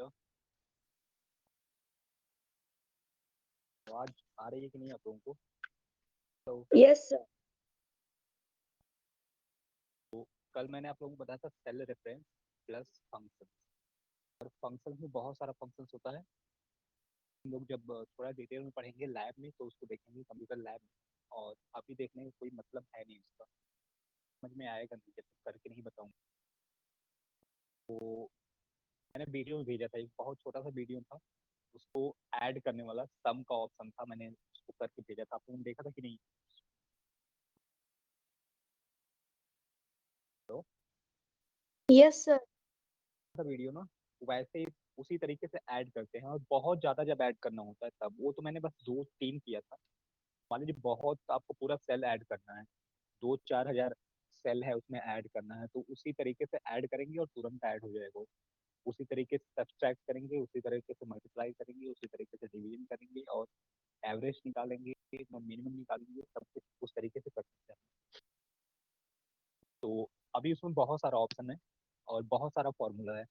जो आवाज आ रही है कि नहीं आप लोगों को? तो यस सर। कल मैंने आप लोगों को बताया था सेल रेफरेंस प्लस फंक्शन। और फंक्शन में बहुत सारा फंक्शन होता है। हम लोग जब थोड़ा डिटेल में पढ़ेंगे लैब में तो उसको देखेंगे कंप्यूटर लैब में। और अभी देखने का कोई मतलब है नहीं उसका, समझ में आएगा नहीं जब तक करके नहीं बताऊंगा। तो मैंने वीडियो में भेजा था, एक बहुत छोटा सा वीडियो था, उसको ऐड करने वाला सम का ऑप्शन था, मैंने उसको करके भेजा था। आप लोगों ने देखा था कि नहीं? तो यस सर। वीडियो ना वैसे ही उसी तरीके से ऐड करते हैं। और बहुत ज़्यादा जब ऐड करना होता है तब, वो तो मैंने बस 2-3 किया था। मान लीजिए बहुत आपको पूरा सेल ऐड करना है, 2-4 हज़ार सेल है उसमें ऐड करना है, तो उसी तरीके से ऐड करेंगे और तुरंत ऐड हो जाएगा। उसी तरीके से सब्सट्रैक्ट करेंगे, उसी तरीके से मल्टीप्लाई करेंगे, उसी तरीके से डिवीजन करेंगे और एवरेज निकालेंगे, मिनिमम निकालेंगे, सब कुछ उस तरीके से कर सकते हैं। तो अभी उसमें बहुत सारा ऑप्शन है और बहुत सारा फॉर्मूला है।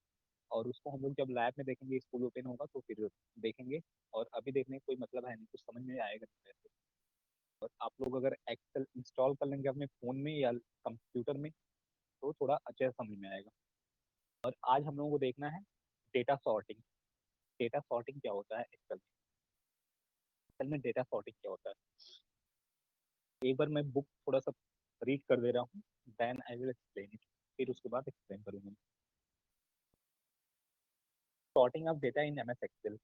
और उसको हम लोग जब लैब में देखेंगे, स्कूल ओपन होगा तो फिर देखेंगे। और अभी देखने का कोई मतलब है नहीं, कुछ समझ में आएगा नहीं वैसे। और आप लोग अगर एक्सेल इंस्टॉल कर लेंगे अपने फ़ोन में या कंप्यूटर में तो थोड़ा अच्छे से समझ में आएगा। और आज हम लोगों को देखना है डेटा सॉर्टिंग। डेटा सॉर्टिंग क्या होता है एक्सेल में? एक्सेल में डेटा सॉर्टिंग क्या होता है, एक बार मैं बुक थोड़ा सा रीड कर दे रहा हूँ, then I will explain it. फिर उसके बाद एक्सप्लेन करूँगा। Sorting of data in M S Excel.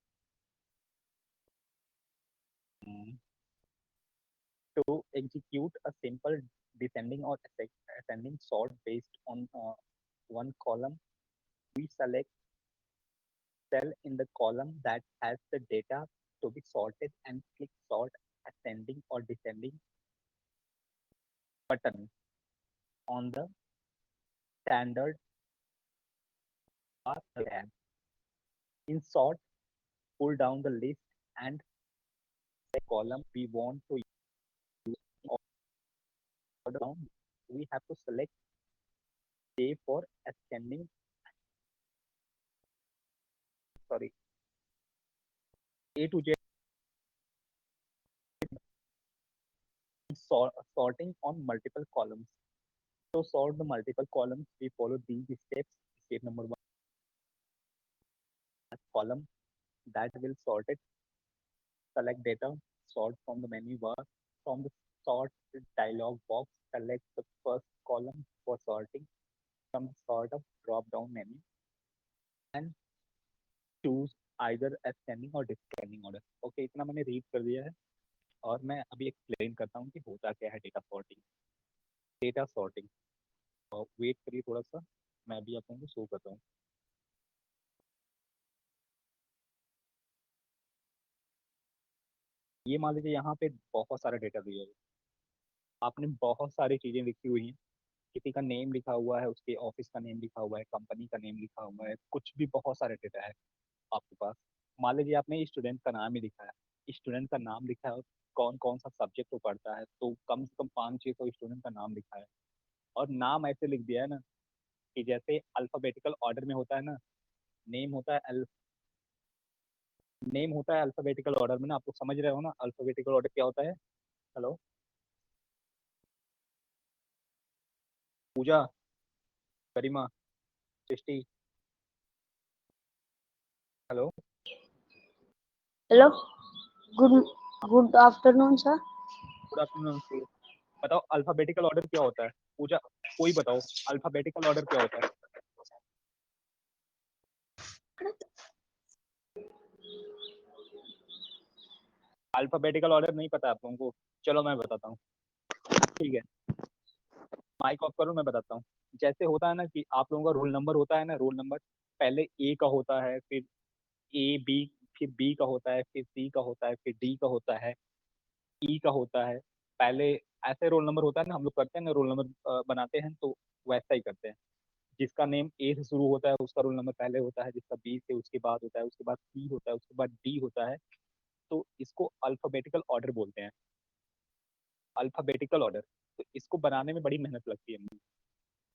To execute a simple descending or ascending sort based on one column, we select cell in the column that has the data to be sorted and click sort ascending or descending button on the standard bar tab. In sort, pull down the list and the column we want to use. Order down, we have to select J for ascending, sorry, A to J. Sorting on multiple columns. To sort the multiple columns, we follow these steps. Step number 1, a column that will sort it. Select data, sort from the menu bar. From the sort dialog box, select the first column for sorting from the sort of drop down menu and choose either ascending or descending order. Okay, इतना मैंने read कर दिया है और मैं अभी explain करता हूँ कि होता क्या है डेटा सॉर्टिंग। डेटा सॉर्टिंग, और वेट करिए थोड़ा सा, मैं अभी आप लोगों को शो करता हूँ। ये मान लीजिए यहाँ पे बहुत सारा डेटा दिया है, आपने बहुत सारी चीज़ें लिखी हुई हैं, किसी का नेम लिखा हुआ है, उसके ऑफिस का नेम लिखा हुआ है, कंपनी का नेम लिखा हुआ है, कुछ भी बहुत सारे डेटा है आपके पास। मान लीजिए आपने स्टूडेंट का नाम ही लिखा है, स्टूडेंट का नाम लिखा है, कौन कौन सा सब्जेक्ट वो पढ़ता है, तो कम से कम 500-600 स्टूडेंट का नाम लिखा है। और नाम ऐसे लिख दिया है ना कि जैसे अल्फ़ाबेटिकल ऑर्डर में होता है ना, नेम होता है नेम होता है अल्फ़ाबेटिकल ऑर्डर में ना, आप लोग समझ रहे हो ना अल्फ़ाबेटिकल ऑर्डर क्या होता है? Hello Pooja, Garima, Srishti, hello. Hello. Good good afternoon sir. Good afternoon. बताओ अल्फाबेटिकल ऑर्डर क्या होता है? पूजा, कोई बताओ अल्फाबेटिकल ऑर्डर क्या होता है? अल्फाबेटिकल ऑर्डर नहीं पता आप लोगों को? चलो मैं बताता हूँ, ठीक है। माइक ऑफ करो, मैं बताता हूँ। जैसे होता है ना कि आप लोगों का रोल नंबर होता है ना, रोल नंबर पहले ए का होता है, फिर ए बी, फिर बी का होता है, फिर सी का होता है, फिर डी का होता है, ई का होता है। पहले ऐसे रोल नंबर होता है ना, हम लोग करते हैं ना रोल नंबर बनाते हैं तो वैसा ही करते हैं। जिसका नेम ए से शुरू होता है उसका रोल नंबर पहले होता है, जिसका बी से उसके बाद होता है, उसके बाद सी होता है, उसके बाद डी होता है। तो इसको अल्फाबेटिकल ऑर्डर बोलते हैं, अल्फाबेटिकल ऑर्डर। तो इसको बनाने में बड़ी मेहनत लगती है,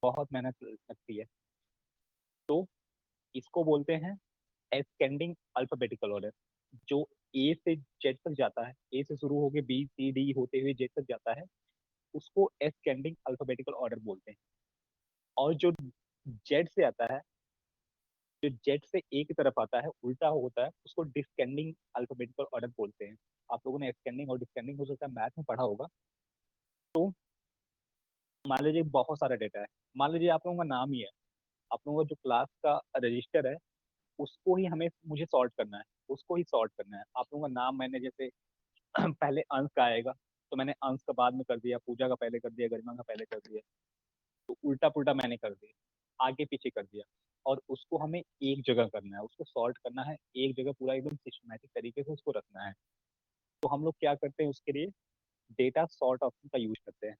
बहुत मेहनत लगती है। तो इसको बोलते हैं एस्केंडिंग अल्फाबेटिकल ऑर्डर, जो ए से जेड तक जाता है, ए से शुरू होकर बी सी डी होते हुए जेड तक जाता है, उसको एस्केंडिंग अल्फाबेटिकल ऑर्डर बोलते हैं। और जो जेड से आता है, जो जेड से ए की तरफ आता है, उल्टा होता है, उसको डिस्केंडिंग अल्फाबेटिकल ऑर्डर बोलते हैं। आप लोगों ने एस्केंडिंग और डिस्केंडिंग हो सकता है मैथ में पढ़ा होगा। तो मान लीजिए बहुत सारा डेटा है, मान लीजिए आप लोगों का नाम ही है, आप लोगों का जो क्लास का रजिस्टर है, उसको ही हमें मुझे सॉर्ट करना है, उसको ही सॉर्ट करना है। आप लोगों का नाम मैंने जैसे पहले अंश का आएगा, तो मैंने अंश का बाद में कर दिया, पूजा का पहले कर दिया, गरिमा का पहले कर दिया, तो उल्टा पुल्टा मैंने कर दिया, आगे पीछे कर दिया। और उसको हमें एक जगह करना है, उसको सॉर्ट करना है एक जगह, पूरा एकदम सिस्टमेटिक तरीके से उसको रखना है। तो हम लोग क्या करते हैं उसके लिए, डेटा सॉर्ट ऑप्शन का यूज करते हैं।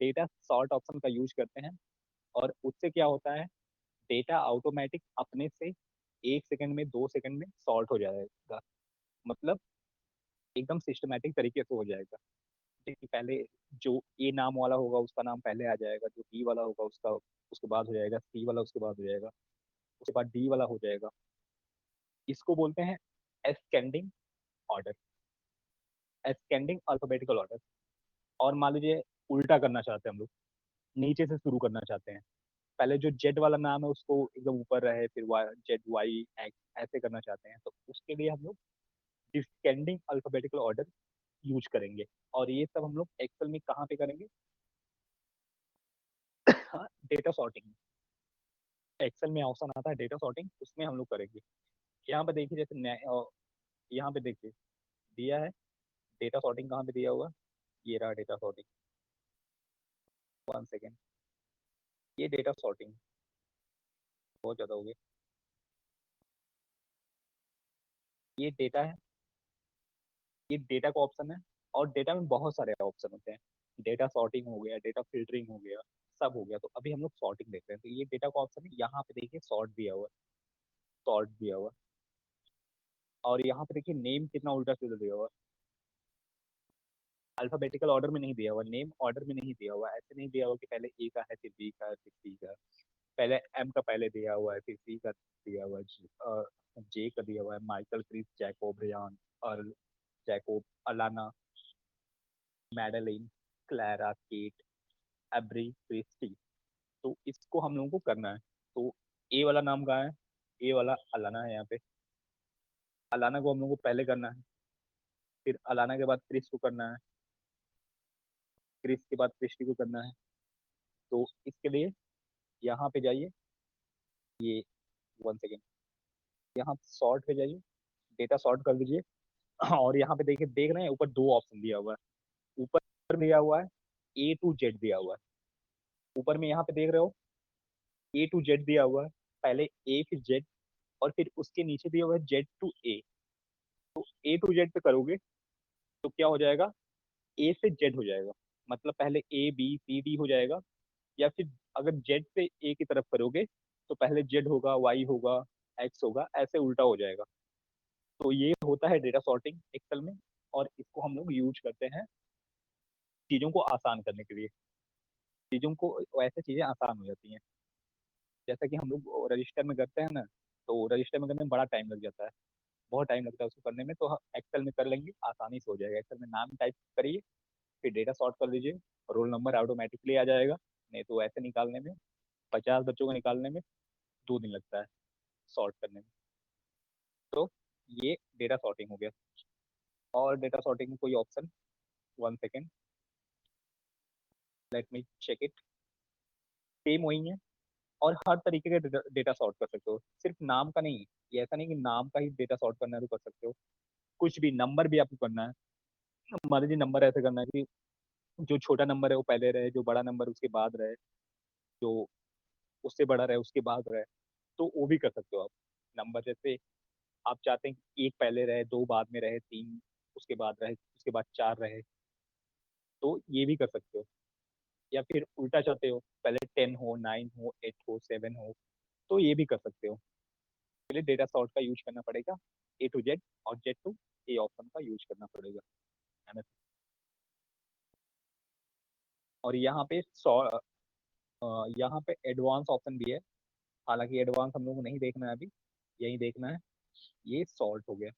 डेटा सॉर्ट ऑप्शन का यूज करते हैं, और उससे क्या होता है, डेटा ऑटोमेटिक अपने से 1 सेकंड में 2 सेकंड में सॉर्ट हो जाएगा। मतलब एकदम सिस्टमेटिक तरीके से हो जाएगा। जैसे कि पहले जो ए नाम वाला होगा उसका नाम पहले आ जाएगा, जो बी वाला होगा उसका उसके बाद हो जाएगा, सी वाला उसके बाद हो जाएगा, उसके बाद डी वाला हो जाएगा। इसको बोलते हैं एस्केंडिंग ऑर्डर, एस्केंडिंग अल्फाबेटिकल ऑर्डर। और मान लीजिए उल्टा करना चाहते हैं हम लोग, नीचे से शुरू करना चाहते हैं, पहले जो जेड वाला नाम है उसको एकदम ऊपर रहे, फिर जेड वाई एक्स ऐसे करना चाहते हैं, तो उसके लिए हम लोग डिस्केंडिंग अल्फाबेटिकल ऑर्डर यूज करेंगे। और ये सब हम लोग एक्सेल में कहाँ पे करेंगे, डेटा सॉर्टिंग। एक्सेल में ऑप्शन आता है डेटा सॉर्टिंग, उसमें हम लोग करेंगे। यहाँ पे देखिए, जैसे यहाँ पे देखिए दिया है डेटा सॉर्टिंग, कहाँ पे दिया हुआ, ये रहा डेटा सॉर्टिंग। 1 सेकेंड, ये डेटा सॉर्टिंग बहुत ज़्यादा हो गया, ये डेटा है, ये डेटा का ऑप्शन है। और डेटा में बहुत सारे ऑप्शन होते हैं, डेटा सॉर्टिंग हो गया, डेटा फिल्टरिंग हो गया, सब हो गया। तो अभी हम लोग सॉर्टिंग देख रहे हैं, तो ये डेटा का ऑप्शन है, यहाँ पे देखिए सॉर्ट दिया हुआ है, सॉर्ट दिया हुआ है। और यहाँ पे देखिए नेम कितना उल्टा सीधा दिया हुआ है, अल्फाबेटिकल ऑर्डर में नहीं दिया हुआ, नेम ऑर्डर में नहीं दिया हुआ, ऐसे नहीं दिया हुआ कि पहले ए का है फिर बी का है फिर सी का है। पहले एम का पहले दिया हुआ है, फिर सी का दिया हुआ है, जे का दिया हुआ है, Michael, Chris, Jacob, Ryan, Earl, Jacob, Alana, Madeline, Clara, Kate, Aubrey, Christy. तो इसको हम लोगों को करना है। तो ए वाला नाम कहाँ है, ए वाला अलाना है यहाँ पे, अलाना को हम लोगों को पहले करना है, फिर अलाना के बाद क्रिस को करना है, क्रिस के बाद क्रिस्टी को करना है। तो इसके लिए यहाँ पे जाइए, ये 1 सेकेंड, यहाँ सॉर्ट पे जाइए, डेटा सॉर्ट कर दीजिए। और यहाँ पे देखिए, देख रहे हैं ऊपर दो ऑप्शन दिया हुआ है, ऊपर दिया हुआ है ए टू जेड दिया हुआ है, ऊपर में यहाँ पे देख रहे हो ए टू जेड दिया हुआ है, पहले ए फिर जेड, और फिर उसके नीचे दिया हुआ है जेड टू ए। तो ए टू जेड पे करोगे तो क्या हो जाएगा, ए से जेड हो जाएगा, मतलब पहले ए बी सी डी हो जाएगा। या फिर अगर जेड से ए की तरफ करोगे तो पहले जेड होगा, वाई होगा, एक्स होगा, ऐसे उल्टा हो जाएगा। तो ये होता है डेटा सॉर्टिंग एक्सेल में, और इसको हम लोग यूज करते हैं चीज़ों को आसान करने के लिए। चीज़ों को ऐसे चीज़ें आसान हो जाती हैं, जैसा कि हम लोग रजिस्टर में करते हैं ना, तो रजिस्टर में करने में बड़ा टाइम लग जाता है, बहुत टाइम लगता है उसको करने में, तो एक्सेल में कर लेंगे, आसानी से हो जाएगा। एक्सेल में नाम टाइप करिए, फिर डेटा सॉर्ट कर लीजिए, रोल नंबर ऑटोमेटिकली आ जाएगा। नहीं तो ऐसे निकालने में, 50 बच्चों को निकालने में 2 दिन लगता है सॉर्ट करने में। तो ये डेटा सॉर्टिंग हो गया। और डेटा सॉर्टिंग में कोई option, 1 second, let me check it, same वही है। और हर तरीके का डेटा सॉर्ट कर सकते हो, सिर्फ नाम का नहीं। ये ऐसा नहीं कि नाम का ही डेटा सॉर्ट करना है तो कर सकते हो, कुछ भी नंबर भी आपको करना है। मान लीजिए नंबर ऐसे करना है कि जो छोटा नंबर है वो पहले रहे, जो बड़ा नंबर उसके बाद रहे, जो उससे बड़ा रहे उसके बाद रहे, तो वो भी कर सकते हो आप। नंबर जैसे आप चाहते हैं कि एक पहले रहे, दो बाद में रहे, तीन उसके बाद रहे, उसके बाद चार रहे, तो ये भी कर सकते हो। या फिर उल्टा चाहते हो, पहले 10 हो, 9 हो, 8 हो, 7 हो, तो ये भी कर सकते हो। पहले डेटा सॉर्ट का यूज करना पड़ेगा, ए टू जेड और जेड टू ए ऑप्शन का यूज करना पड़ेगा, है ना। और यहाँ पे यहाँ पे एडवांस ऑप्शन भी है, हालांकि एडवांस हम लोग को नहीं देखना है अभी, यही देखना है, ये सॉल्ट हो गया।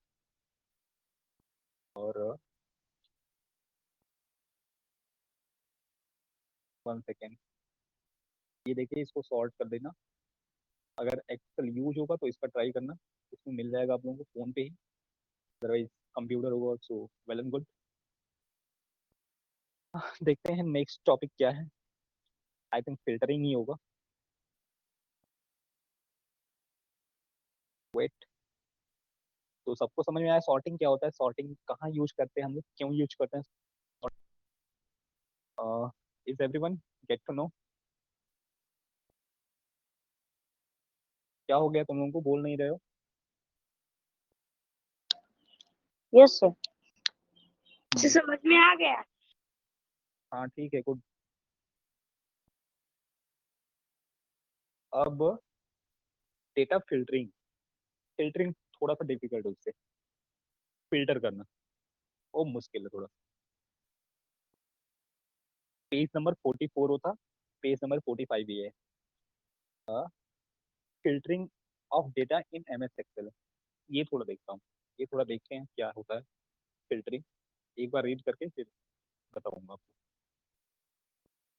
और 1 सेकेंड, ये देखिए इसको सॉल्ट कर देना। अगर एक्सेल यूज होगा तो इसका ट्राई करना, इसमें मिल जाएगा आप लोगों को फोन पे ही, अदरवाइज कंप्यूटर होगा सो वेल एंड गुड। देखते हैं नेक्स्ट टॉपिक क्या है। आई थिंक फिल्टरिंग ही होगा। वेट, तो सबको समझ में आया सॉर्टिंग क्या होता है, सॉर्टिंग कहाँ यूज करते हैं हम लोग, क्यों यूज करते हैं? Is everyone get to know? क्या हो गया, तुम लोगों को बोल नहीं रहे हो? यस सर, समझ में आ गया। हाँ ठीक है, गुड। अब डेटा फिल्टरिंग, फिल्टरिंग थोड़ा सा डिफिकल्ट है, उससे फिल्टर करना वो मुश्किल है थोड़ा। पेज नंबर 44 होता, पेज नंबर 45 ये है, filtering of data in M S Excel. ये थोड़ा देखता हूँ, ये थोड़ा देखते हैं क्या होता है फिल्टरिंग, एक बार रीड करके फिर बताऊंगा आपको।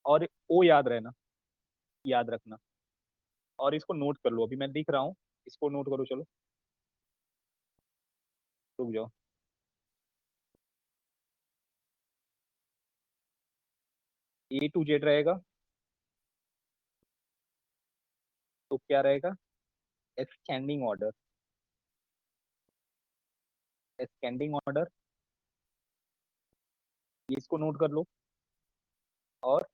और वो याद रहना, याद रखना, और इसको नोट कर लो, अभी मैं लिख रहा हूँ, इसको नोट करो। चलो रुक जाओ। A to Z रहेगा, तो क्या रहेगा? एक्सटेंडिंग ऑर्डर, एक्सटेंडिंग ऑर्डर, इसको नोट कर लो। और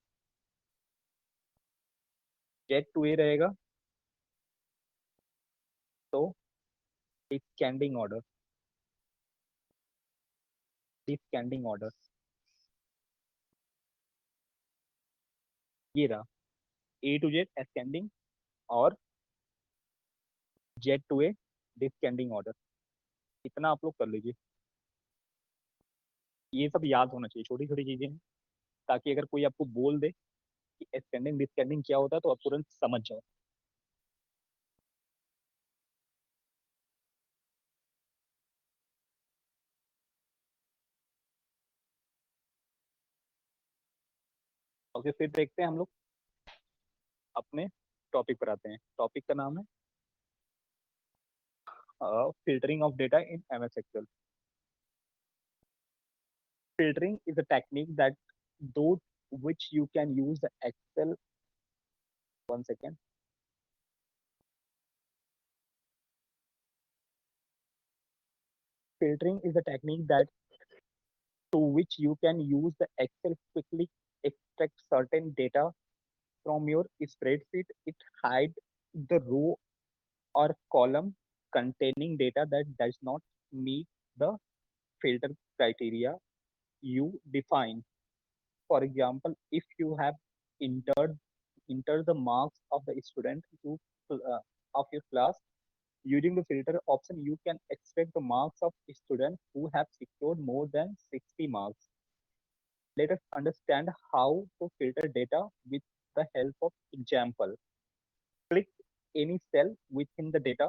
Z to A रहेगा, तो डिस्केंडिंग ऑर्डर, डिस्केंडिंग ऑर्डर, ये रहा A to Z ascending और Z to A डिस्केंडिंग ऑर्डर। इतना आप लोग कर लीजिए, ये सब याद होना चाहिए, छोटी छोटी चीजें हैं, ताकि अगर कोई आपको बोल दे कि ascending डिस्केंडिंग क्या होता है तो आप तुरंत समझ जाओ। ओके, फिर देखते हैं हम लोग अपने टॉपिक पर आते हैं। टॉपिक का नाम है filtering of data in MS Excel. Filtering is a technique that those which you can use the Excel. 1 second. Filtering is a technique that to which you can use the Excel quickly extract certain data from your spreadsheet. It hide the row or column containing data that does not meet the filter criteria you define. For example, if you have entered the marks of the student of your class using the filter option, you can extract the marks of students who have secured more than 60 marks. Let us understand how to filter data with the help of example. Click any cell within the data,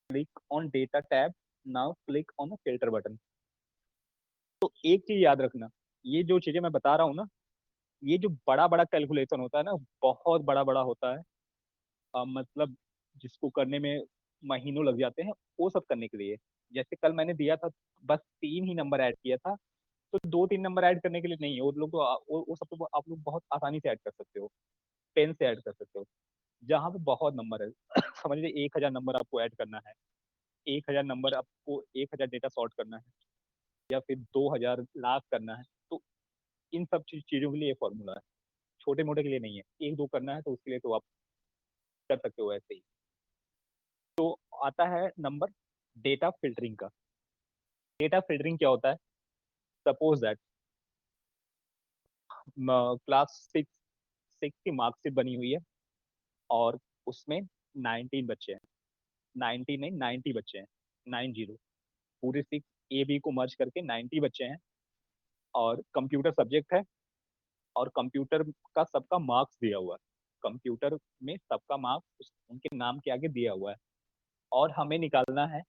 click on data tab. Now click on the filter button. तो एक चीज याद रखना, ये जो चीजें मैं बता रहा हूँ ना, ये जो बड़ा बड़ा कैलकुलेशन होता है ना, बहुत बड़ा बड़ा होता है, मतलब जिसको करने में महीनों लग जाते हैं, वो सब करने के लिए। जैसे कल मैंने दिया था, बस 3 ही नंबर ऐड किया था, तो 2-3 नंबर ऐड करने के लिए नहीं है, वो लोग तो वो सब तो आप लोग बहुत आसानी से ऐड कर सकते हो, पेन से ऐड कर सकते हो। जहाँ पे बहुत नंबर है समझ लीजिए 1000 नंबर आपको ऐड करना है, 1000 नंबर आपको 1000 डेटा सॉर्ट करना है, या फिर 2000 लाख करना है, तो इन सब चीजों के लिए ये फॉर्मूला है, छोटे मोटे के लिए नहीं है। एक दो करना है तो उसके लिए तो आप कर सकते हो ऐसे ही। तो आता है नंबर डेटा फिल्टरिंग का। डेटा फिल्टरिंग क्या होता है? सपोज दैट क्लास सिक्स की मार्कशीट बनी हुई है, और उसमें 19 बच्चे हैं, 90 नहीं 90 बच्चे हैं, 90, पूरे 6 A B को मर्ज करके 90 बच्चे हैं, और कंप्यूटर सब्जेक्ट है, और कंप्यूटर का सबका मार्क्स दिया हुआ है, कंप्यूटर में सबका मार्क्स उनके नाम के आगे दिया हुआ है। और हमें निकालना है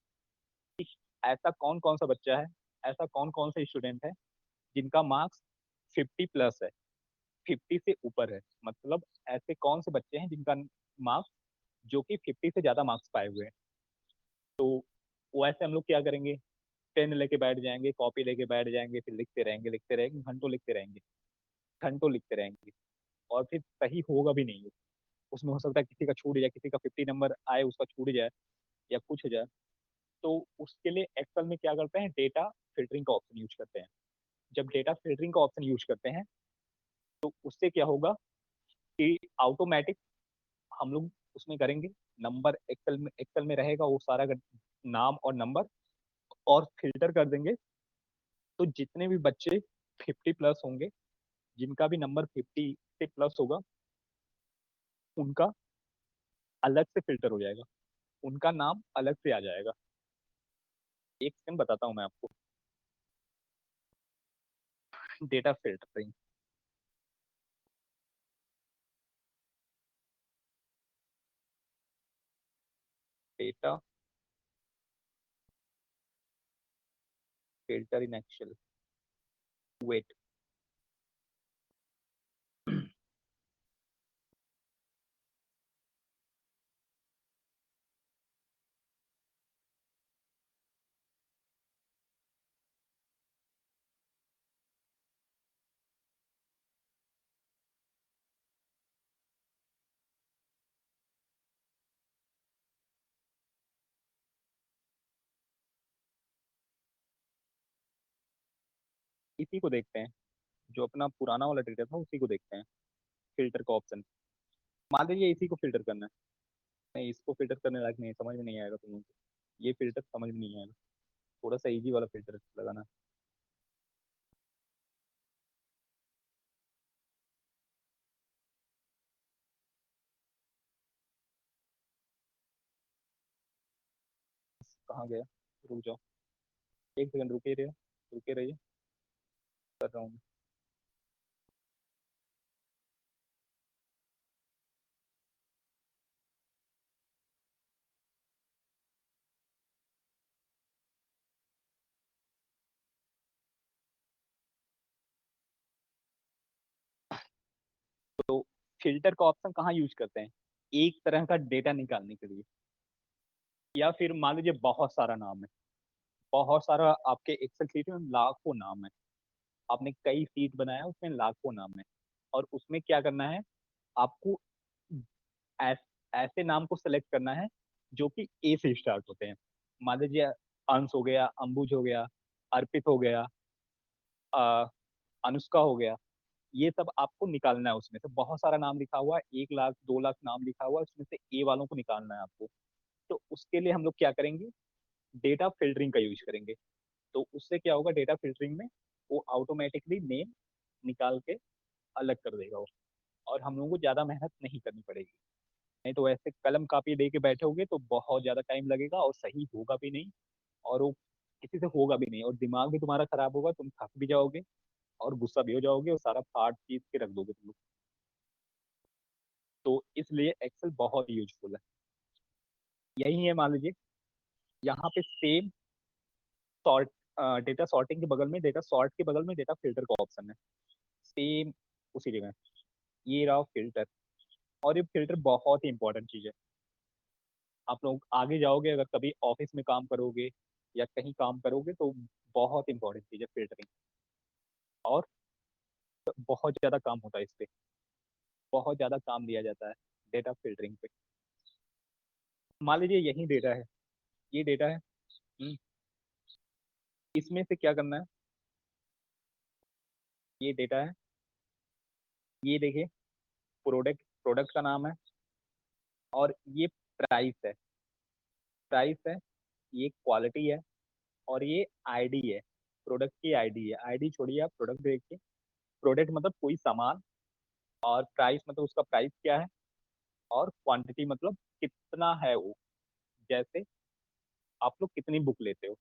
कि ऐसा कौन कौन सा बच्चा है, ऐसा कौन कौन सा स्टूडेंट है जिनका मार्क्स 50+ है, 50 से ऊपर है। मतलब ऐसे कौन से बच्चे हैं जिनका मार्क्स जो कि 50 से ज्यादा मार्क्स पाए हुए हैं। तो वैसे हम लोग क्या करेंगे, पेन लेके बैठ जाएंगे, कॉपी लेके बैठ जाएंगे, फिर लिखते रहेंगे, घंटों लिखते रहेंगे, घंटों लिखते रहेंगे, और फिर सही होगा भी नहीं। उसमें हो सकता है किसी का छूट जाए, किसी का 50 नंबर आए उसका छूट जाए या कुछ हो जाए। तो उसके लिए एक्सेल में क्या करते हैं, डेटा फिल्टरिंग का ऑप्शन यूज करते हैं। जब डेटा फिल्टरिंग का ऑप्शन यूज करते हैं तो उससे क्या होगा कि ऑटोमेटिक हम लोग उसमें करेंगे, नंबर एक्सेल में रहेगा वो सारा नाम और नंबर, और फिल्टर कर देंगे। तो जितने भी बच्चे 50+ होंगे, जिनका भी नंबर 50 से प्लस होगा, उनका अलग से फिल्टर हो जाएगा, उनका नाम अलग से आ जाएगा। एक सेकंड बताता हूँ मैं आपको। Data filtering, data filter in Excel, wait. इसी को देखते हैं, जो अपना पुराना वाला डेटा था उसी को देखते हैं, फिल्टर का ऑप्शन। मान लीजिए इसी को फिल्टर करना है, नहीं इसको फिल्टर करने लायक नहीं है, समझ में नहीं आएगा तुम लोगों को, ये फिल्टर समझ में नहीं आएगा, थोड़ा सा इजी वाला फिल्टर लगाना। कहाँ गया, रुक जाओ, एक सेकंड रुके रहिए, रुके रहिए, कर रहा हूँ। तो फिल्टर का ऑप्शन कहाँ यूज करते हैं, एक तरह का डेटा निकालने के लिए, या फिर मान लीजिए बहुत सारा नाम है, बहुत सारा आपके एक्सेल शीट में लाखों नाम है, आपने कई सीट बनाया उसमें लाखों नाम है, और उसमें क्या करना है आपको, ऐस, ऐसे नाम को सेलेक्ट करना है जो कि ए से स्टार्ट होते हैं। मान लीजिए अंश हो गया, अंबुज हो गया, अर्पित हो गया, अनुष्का हो गया, ये सब आपको निकालना है। उसमें से बहुत सारा नाम लिखा हुआ है, 1 लाख 2 लाख नाम लिखा हुआ है, उसमें से ए वालों को निकालना है आपको। तो उसके लिए हम लोग क्या करेंगे, डेटा फिल्टरिंग का यूज करेंगे। तो उससे क्या होगा, डेटा फिल्टरिंग में वो ऑटोमेटिकली नेम निकाल के अलग कर देगा वो, और हम लोगों को ज़्यादा मेहनत नहीं करनी पड़ेगी। नहीं तो ऐसे कलम कापी लेके बैठोगे तो बहुत ज़्यादा टाइम लगेगा और सही होगा भी नहीं, और वो किसी से होगा भी नहीं, और दिमाग भी तुम्हारा खराब होगा, तुम थक भी जाओगे और गुस्सा भी हो जाओगे और सारा फाड़ चीज के रख दोगे तुम लोग। तो इसलिए एक्सेल बहुत यूजफुल है। यही है, मान लीजिए यहाँ पे सेम सॉर्ट, डेटा सॉर्टिंग के बगल में, डेटा सॉर्ट के बगल में डेटा फिल्टर का ऑप्शन है, सेम उसी जगह। ये रहा फिल्टर, और ये फिल्टर बहुत ही इंपॉर्टेंट चीज़ है। आप लोग आगे जाओगे, अगर कभी ऑफिस में काम करोगे या कहीं काम करोगे तो बहुत इंपॉर्टेंट चीज़ है फिल्टरिंग, और बहुत ज़्यादा काम होता है इस पे, बहुत ज़्यादा काम लिया जाता है डेटा फिल्टरिंग पे। मान लीजिए यही डेटा है, ये डेटा है, हम्म, इसमें से क्या करना है, ये डेटा है, ये देखिए प्रोडक्ट, प्रोडक्ट का नाम है, और ये प्राइस है, प्राइस है, ये क्वालिटी है, और ये आईडी है, प्रोडक्ट की आईडी है। आईडी छोड़िए, आप प्रोडक्ट देखिए, प्रोडक्ट मतलब कोई सामान, और प्राइस मतलब उसका प्राइस क्या है, और क्वांटिटी मतलब कितना है वो। जैसे आप लोग कितनी बुक लेते हो,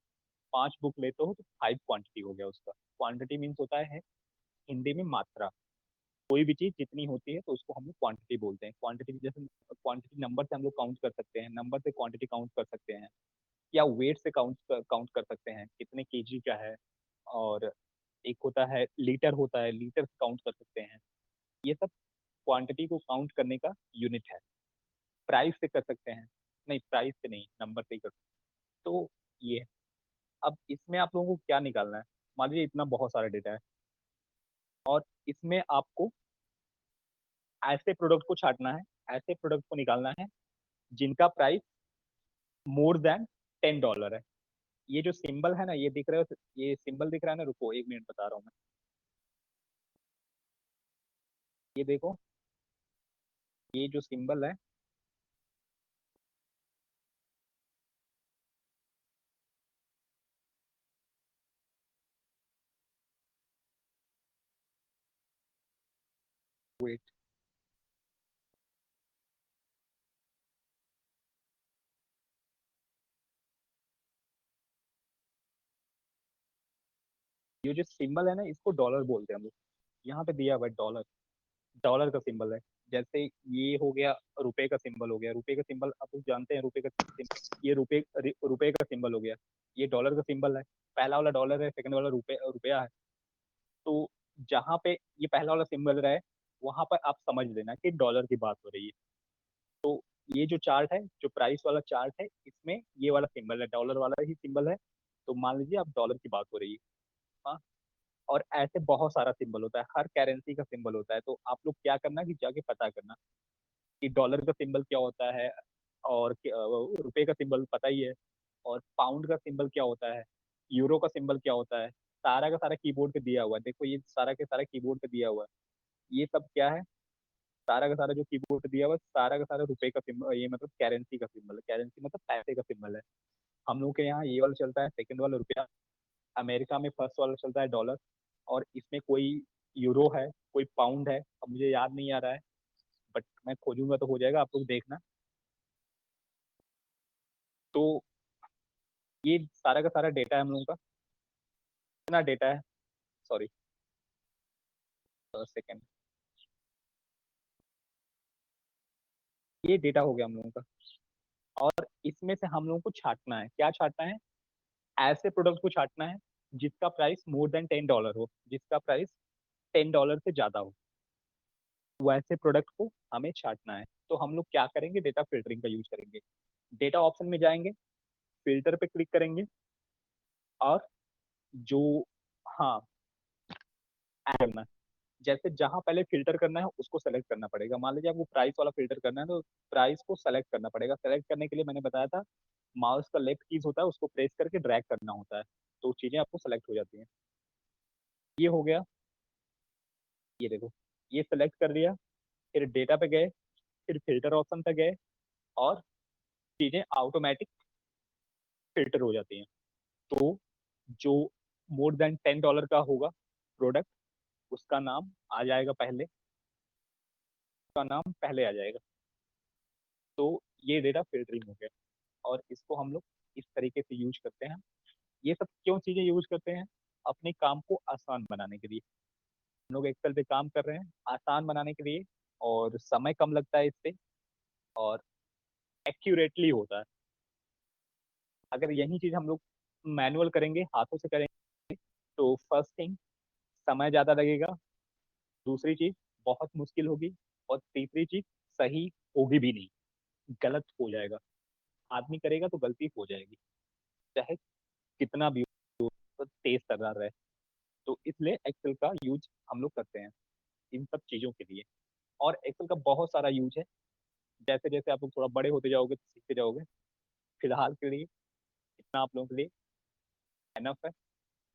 5 बुक लेते हो तो 5 क्वांटिटी हो गया उसका। क्वांटिटी मीन्स होता है हिंदी में मात्रा, कोई भी चीज जितनी होती है तो उसको हम लोग क्वांटिटी बोलते हैं। क्वांटिटी जैसे क्वांटिटी नंबर से हम लोग काउंट कर सकते हैं, नंबर से क्वांटिटी काउंट कर सकते हैं, या वेट से काउंट कर सकते हैं कितने केजी का है। और एक होता है लीटर, होता है लीटर से काउंट कर सकते हैं। ये सब क्वांटिटी को काउंट करने का यूनिट है। प्राइस से कर सकते हैं, नहीं प्राइस से नहीं, नंबर से ही कर सकते हैं। तो ये है। अब इसमें आप लोगों को क्या निकालना है, मान लीजिए इतना बहुत सारा डेटा है और इसमें आपको ऐसे प्रोडक्ट को छांटना है, ऐसे प्रोडक्ट को निकालना है जिनका प्राइस मोर देन $10 है। ये जो सिंबल है ना, ये दिख रहा है, ये सिंबल दिख रहा है ना, रुको 1 मिनट बता रहा हूँ मैं। ये देखो, ये जो सिंबल है, वेट, ये जो सिंबल है ना, इसको डॉलर बोलते हैं हम लोग। यहाँ पे दिया हुआ है डॉलर, डॉलर का सिंबल है। जैसे ये हो गया रुपए का सिंबल, हो गया रुपए का सिंबल, आप लोग जानते हैं रुपए का ये रुपए का सिंबल हो गया। ये डॉलर का सिंबल है, पहला वाला डॉलर है, सेकंड वाला रुपया है। तो जहाँ पे ये पहला वाला सिंबल रहा है, वहां पर आप समझ लेना कि डॉलर की बात हो रही है। तो ये जो चार्ट है, जो प्राइस वाला चार्ट है, इसमें ये वाला सिंबल है, डॉलर वाला ही सिंबल है। तो मान लीजिए आप डॉलर की बात हो रही है। हाँ, और ऐसे बहुत सारा सिंबल होता है, हर करेंसी का सिंबल होता है। तो आप लोग क्या करना कि जाके पता करना कि डॉलर का सिंबल क्या होता है, और रुपए का सिंबल पता ही है, और पाउंड का सिंबल क्या होता है, यूरो का सिंबल क्या होता है। सारा का सारा कीबोर्ड पे दिया हुआ है, देखो ये सारा के सारा कीबोर्ड पे दिया हुआ है। ये सब क्या है, सारा का सारा जो कीबोर्ड पे दिया हुआ है, सारा का सारा रुपए का सिंबल, ये मतलब करेंसी का सिंबल है। करेंसी मतलब पैसे का सिंबल है। हम लोग के यहाँ ये वाला चलता है, सेकंड वाला रुपया। अमेरिका में फर्स्ट वाला चलता है डॉलर। और इसमें कोई यूरो है, कोई पाउंड है, अब मुझे याद नहीं आ रहा है, बट मैं खोजूंगा तो हो जाएगा, आप लोग देखना। तो ये सारा का सारा डेटा है हम लोगों का। कितना डेटा है, सॉरी सेकेंड, ये डेटा हो गया हम लोगों का। और इसमें से हम लोगों को छांटना है, क्या छांटना है, ऐसे प्रोडक्ट को छांटना है जिसका प्राइस मोर देन $10 हो, जिसका प्राइस $10 से ज्यादा हो, वैसे प्रोडक्ट को हमें छांटना है। तो हम लोग क्या करेंगे, डेटा फिल्टरिंग का यूज करेंगे। डेटा ऑप्शन में जाएंगे, फिल्टर पे क्लिक करेंगे, और जो, हाँ, ऐड करना है। जैसे जहां पहले फिल्टर करना है उसको सेलेक्ट करना पड़ेगा। मान लीजिए आपको प्राइस वाला फिल्टर करना है, तो प्राइस को सेलेक्ट करना पड़ेगा। सेलेक्ट करने के लिए मैंने बताया था, माउस का लेफ्ट कीज होता है, उसको प्रेस करके ड्रैग करना होता है, तो चीजें आपको सेलेक्ट हो जाती हैं। ये हो गया, ये देखो, ये सेलेक्ट कर दिया। फिर डेटा पे गए, फिर फिल्टर ऑप्शन पे गए, और चीजें ऑटोमेटिक फिल्टर हो जाती हैं। तो जो मोर देन $10 का होगा प्रोडक्ट, उसका नाम आ जाएगा पहले, उसका नाम पहले आ जाएगा। तो ये डेटा फिल्टरिंग हो गया। और इसको हम लोग इस तरीके से यूज करते हैं। ये सब क्यों चीजें यूज करते हैं, अपने काम को आसान बनाने के लिए। हम लोग एक्सेल पे काम कर रहे हैं आसान बनाने के लिए, और समय कम लगता है इससे, और एक्यूरेटली होता है। अगर यही चीज हम लोग मैनुअल करेंगे, हाथों से करेंगे, तो फर्स्ट थिंग, समय ज्यादा लगेगा। दूसरी चीज, बहुत मुश्किल होगी। और तीसरी चीज, सही होगी भी नहीं, गलत हो जाएगा। आदमी करेगा तो गलती हो जाएगी, चाहे कितना भी हो, तो तेज तर्रार रहे। तो इसलिए एक्सेल का यूज हम लोग करते हैं इन सब चीजों के लिए। और एक्सेल का बहुत सारा यूज है। जैसे जैसे आप लोग थोड़ा बड़े होते जाओगे तो सीखते जाओगे। फिलहाल के लिए इतना आप लोगों के लिए एनफ है।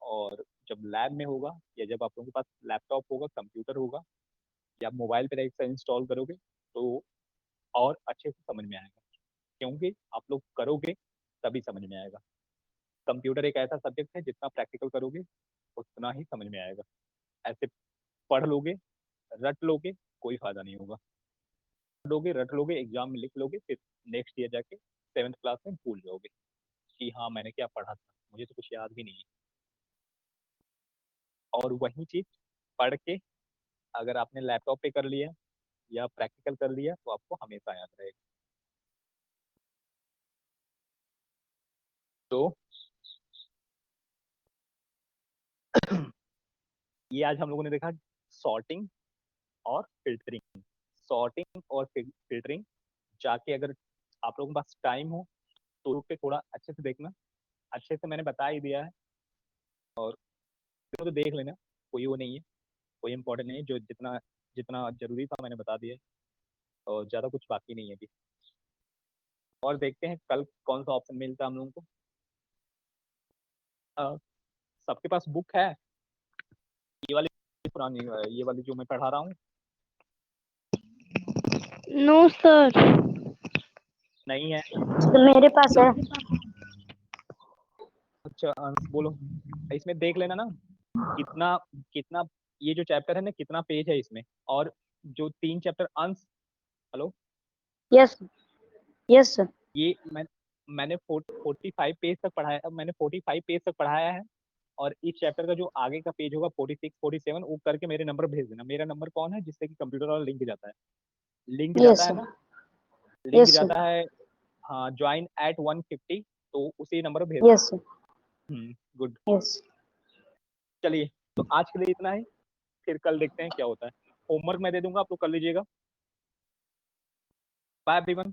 और जब लैब में होगा, या जब आप लोगों के पास लैपटॉप होगा, कंप्यूटर होगा, या मोबाइल पर एक्सेल इंस्टॉल करोगे, तो और अच्छे से समझ में आएगा। क्योंकि आप लोग करोगे तभी समझ में आएगा। कंप्यूटर एक ऐसा सब्जेक्ट है, जितना प्रैक्टिकल करोगे उतना ही समझ में आएगा। ऐसे पढ़ लोगे, रट लोगे, कोई फायदा नहीं होगा। पढ़ोगे, रट लोगे, एग्जाम में लिख लोगे, फिर नेक्स्ट ईयर जाके 7th क्लास में भूल जाओगे कि हाँ मैंने क्या पढ़ा था, मुझे तो कुछ याद भी नहीं है। और वही चीज पढ़ के अगर आपने लैपटॉप पे कर लिया या प्रैक्टिकल कर लिया तो आपको हमेशा याद रहेगा। तो ये आज हम लोगों ने देखा सॉर्टिंग और फिल्टरिंग। सॉर्टिंग और फिल्टरिंग जाके अगर आप लोगों के पास टाइम हो तो पे थोड़ा अच्छे से देखना। अच्छे से मैंने बता ही दिया है और तो देख लेना, कोई वो नहीं है, कोई इम्पोर्टेंट नहीं है। जो जितना जितना जरूरी था मैंने बता दिया है और ज़्यादा कुछ बाकी नहीं है अभी। और देखते हैं कल कौन सा ऑप्शन मिलता है हम लोगों को। सबके पास बुक है ये वाली पुरानी, ये वाली जो मैं पढ़ा रहा हूँ? नो सर, नहीं है? तो मेरे पास है। अच्छा बोलो, इसमें देख लेना ना कितना कितना ये जो चैप्टर है ना कितना पेज है इसमें, और जो 3 चैप्टर अंश। Hello, yes yes sir. ये मैंने 45 पेज तक पढ़ाया, अब मैंने 45 पेज तक पढ़ाया है। और इस चैप्टर का जो आगे का पेज होगा 46 47 वो करके मेरे नंबर भेज देना। मेरा नंबर कौन है जिससे कि कंप्यूटर वाला लिंक जाता है, लिंक यस जाता है सर। ना, लिंक यस सर। जाता है। हाँ, ज्वाइन एट 150, तो उसी नंबर पर भेज देना। Yes sir. गुड। यस। चलिए, तो आज के लिए इतना ही, फिर कल देखते हैं क्या होता है। होमवर्क मैं दे दूंगा, आप लोग कर लीजिएगा। Bye everyone.